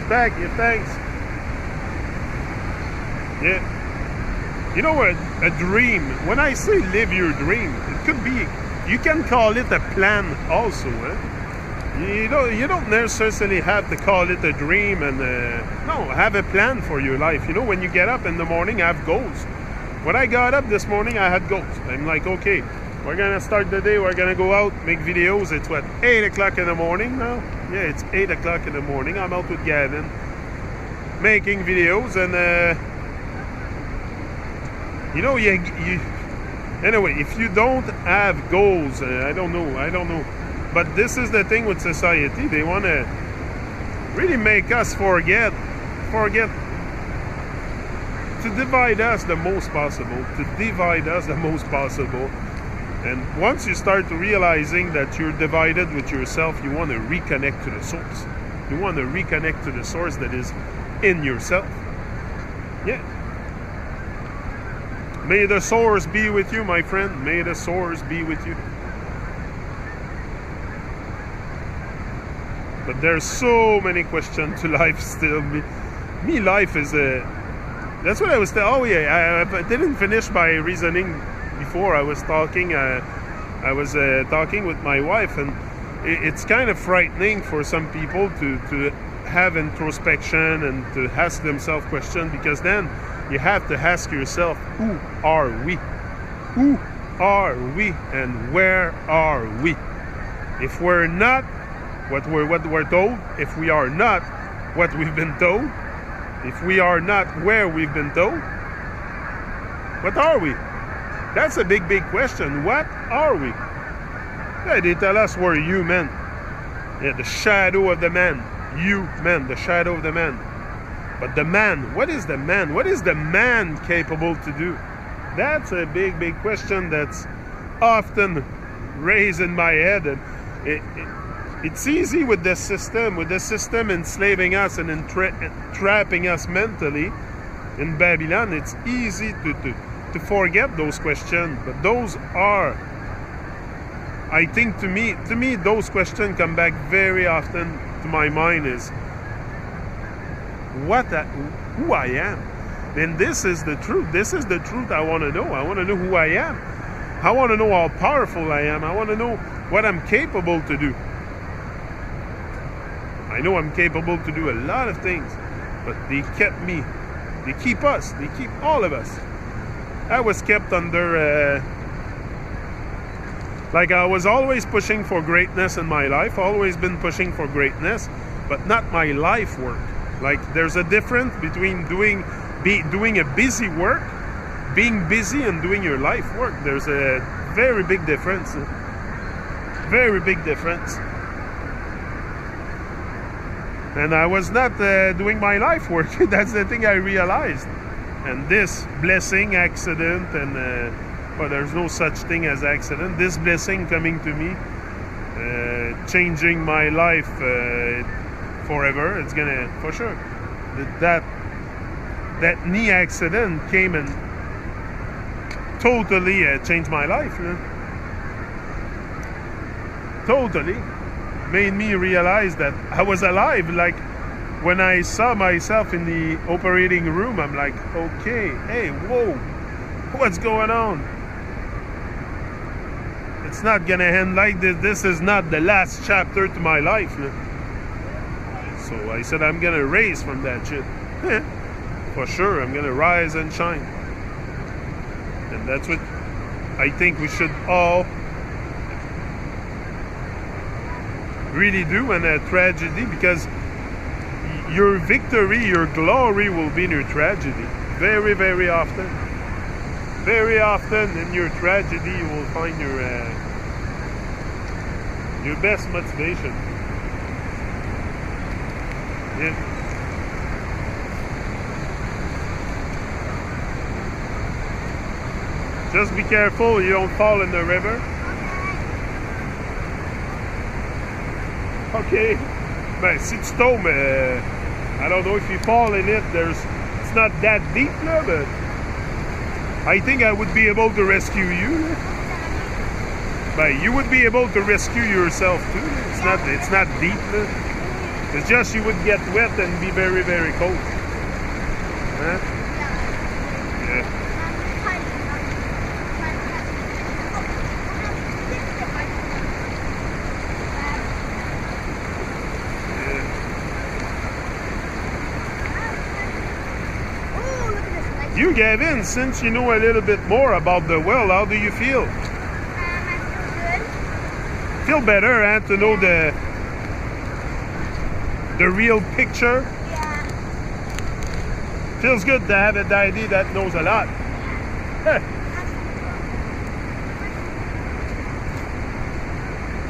Thanks. Yeah. You know what? A dream. When I say live your dream, it could be. You can call it a plan also. You don't necessarily have to call it a dream. And no, have a plan for your life. You know, when you get up in the morning, have goals. When I got up this morning, I had goals. I'm like, okay, we're gonna start the day. We're gonna go out, make videos. It's what, 8 o'clock in the morning now? Yeah, it's 8 o'clock in the morning. I'm out with Gavin, making videos, and you know, anyway, if you don't have goals, I don't know. But this is the thing with society. They want to really make us forget to divide us the most possible, And once you start realizing that you're divided with yourself, you want to reconnect to the source. You want to reconnect to the source that is in yourself. Yeah. May the source be with you, my friend. May the source be with you. But there's so many questions to life still. Me life is a... That's what I was telling. Oh yeah, I didn't finish my reasoning before. I was talking with my wife, and it's kind of frightening for some people to have introspection and to ask themselves questions, because then you have to ask yourself, who are we? Who are we and where are we? If we're not what we're told, if we are not what we've been told, if we are not where we've been told, what are we? That's a big question. What are we? Yeah, they tell us we're human. Yeah, the shadow of the man. You, man, the shadow of the man. But the man, what is the man? What is the man capable to do? That's a big question that's often raised in my head. And it's easy with the system enslaving us and trapping us mentally in Babylon. It's easy to forget those questions. But those are, I think, to me, those questions come back very often to my mind is, who I am. And this is the truth. This is the truth I want to know. I want to know who I am. I want to know how powerful I am. I want to know what I'm capable to do. I know I'm capable to do a lot of things, but they kept me. They keep us. They keep all of us. I was kept under... like I was always pushing for greatness in my life. Always been pushing for greatness, but not my life work. Like, there's a difference between doing a busy work, being busy, and doing your life work. There's a very big difference. Very big difference. And I was not doing my life work. That's the thing I realized. And this blessing, accident, and well, there's no such thing as accident. This blessing coming to me, changing my life forever. It's gonna, for sure. That knee accident came and totally changed my life. Totally made me realize that I was alive. Like, when I saw myself in the operating room, I'm like, okay, hey, whoa, what's going on? It's not gonna end like this. This is not the last chapter to my life. So I said, I'm gonna raise from that shit. For sure, I'm gonna rise and shine. And that's what I think we should all really do in a tragedy, because your victory, your glory will be in your tragedy. Very, very often. Very often in your tragedy you will find your best motivation. Yeah. Just be careful you don't fall in the river. Okay. Ben, si tu tombes, I don't know if you fall in it, it's not that deep là, but I think I would be able to rescue you. But you would be able to rescue yourself too. It's not deep. It's just you would get wet and be very, very cold. Huh? Yeah. You, Gavin, since you know a little bit more about the well, how do you feel? I feel good. Feel better, huh, to know the real picture? Yeah. Feels good to have a daddy that knows a lot.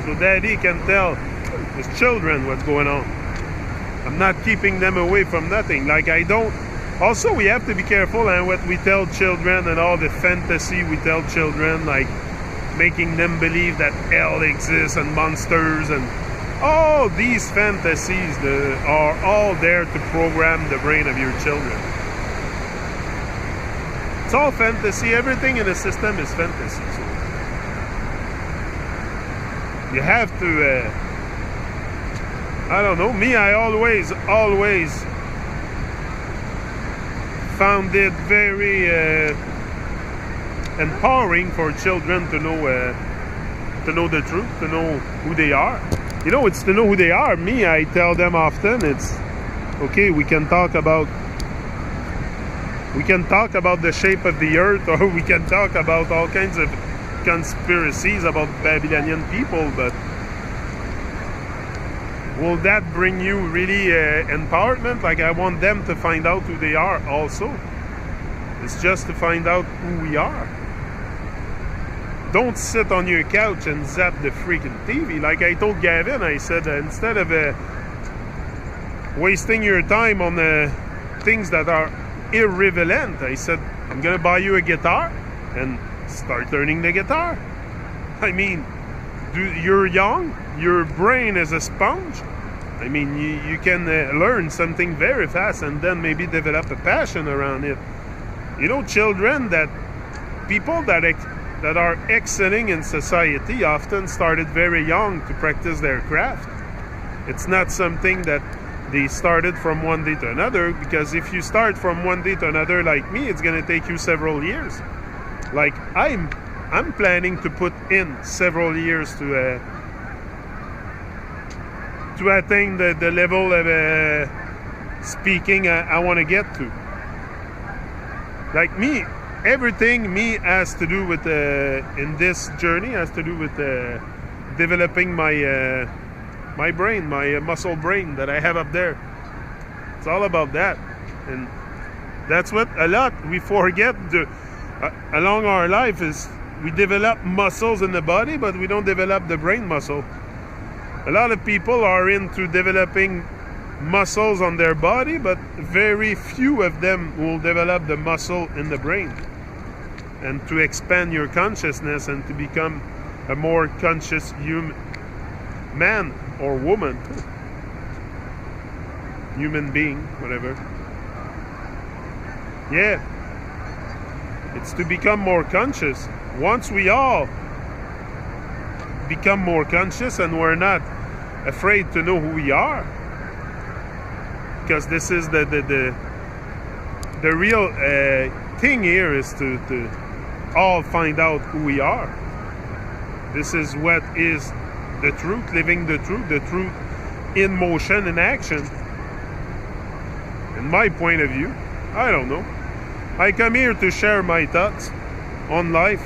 So daddy can tell his children what's going on. I'm not keeping them away from nothing. Like I don't. Also, we have to be careful and what we tell children and all the fantasy we tell children, like making them believe that hell exists and monsters and all these fantasies are all there to program the brain of your children. It's all fantasy. Everything in the system is fantasy. So you have to, I don't know, me, I always found it very empowering for children to know the truth, to know who they are. You know, it's to know who they are. Me, I tell them often, it's okay, we can talk about the shape of the earth, or we can talk about all kinds of conspiracies about Babylonian people, but will that bring you really empowerment? Like, I want them to find out who they are also. It's just to find out who we are. Don't sit on your couch and zap the freaking TV. Like I told Gavin, I said, instead of wasting your time on things that are irrelevant, I said, I'm gonna buy you a guitar and start learning the guitar. I mean, you're young, your brain is a sponge. I mean, you can learn something very fast and then maybe develop a passion around it. You know, people that are excelling in society often started very young to practice their craft. It's not something that they started from one day to another, because if you start from one day to another like me, it's going to take you several years. Like I'm planning to put in several years to attain the level of speaking I want to get to. Like me, everything me has to do with in this journey has to do with developing my brain, my muscle brain that I have up there. It's all about that, and that's what a lot we forget along our life is we develop muscles in the body, but we don't develop the brain muscle. A lot of people are into developing muscles on their body, but very few of them will develop the muscle in the brain. And to expand your consciousness and to become a more conscious human man or woman, human being, whatever. Yeah, it's to become more conscious. Once we all become more conscious and we're not afraid to know who we are, because this is the real thing here is to all find out who we are. This is what is the truth, living the truth in motion, in action. In my point of view, I don't know. I come here to share my thoughts on life.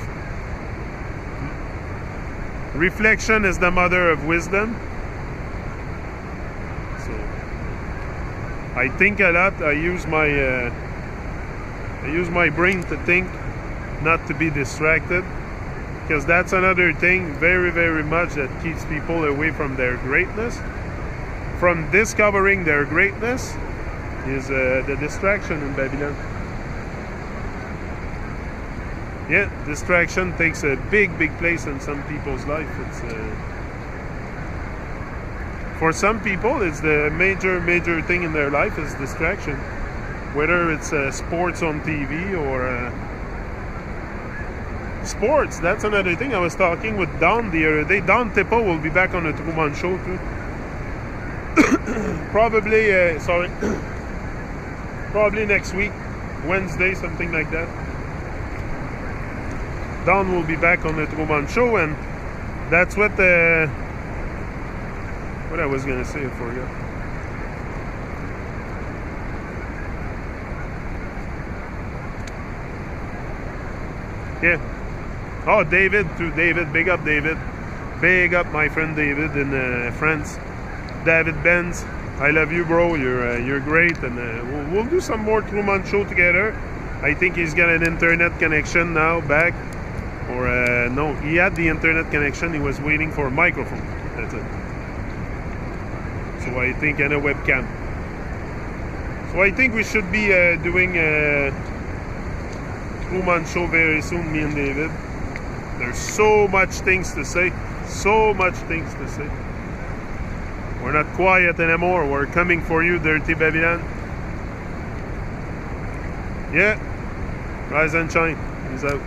Reflection is the mother of wisdom. So I think a lot. I use my brain to think, not to be distracted, because that's another thing very, very much that keeps people away from their greatness, from discovering their greatness, is the distraction in Babylon. Yeah, distraction takes a big place in some people's life. It's for some people, it's the major thing in their life is distraction, whether it's sports on TV or sports. That's another thing. I was talking with Don the other day. Don Tipo will be back on the Truman Show too. Probably, sorry, probably next week, Wednesday, something like that. Don will be back on the Truman Show, and that's what I was gonna say, I forgot. Yeah. Oh, David, through David. Big up, David. Big up, my friend David in France. David Benz, I love you, bro. You're great, and we'll do some more Truman Show together. I think he's got an internet connection now back, or no, he had the internet connection. He was waiting for a microphone. That's it. So I think, and a webcam. So I think we should be doing a Truman Show very soon, me and David. There's so much things to say. So much things to say. We're not quiet anymore. We're coming for you, Dirty Babylon. Yeah. Rise and shine. He's out.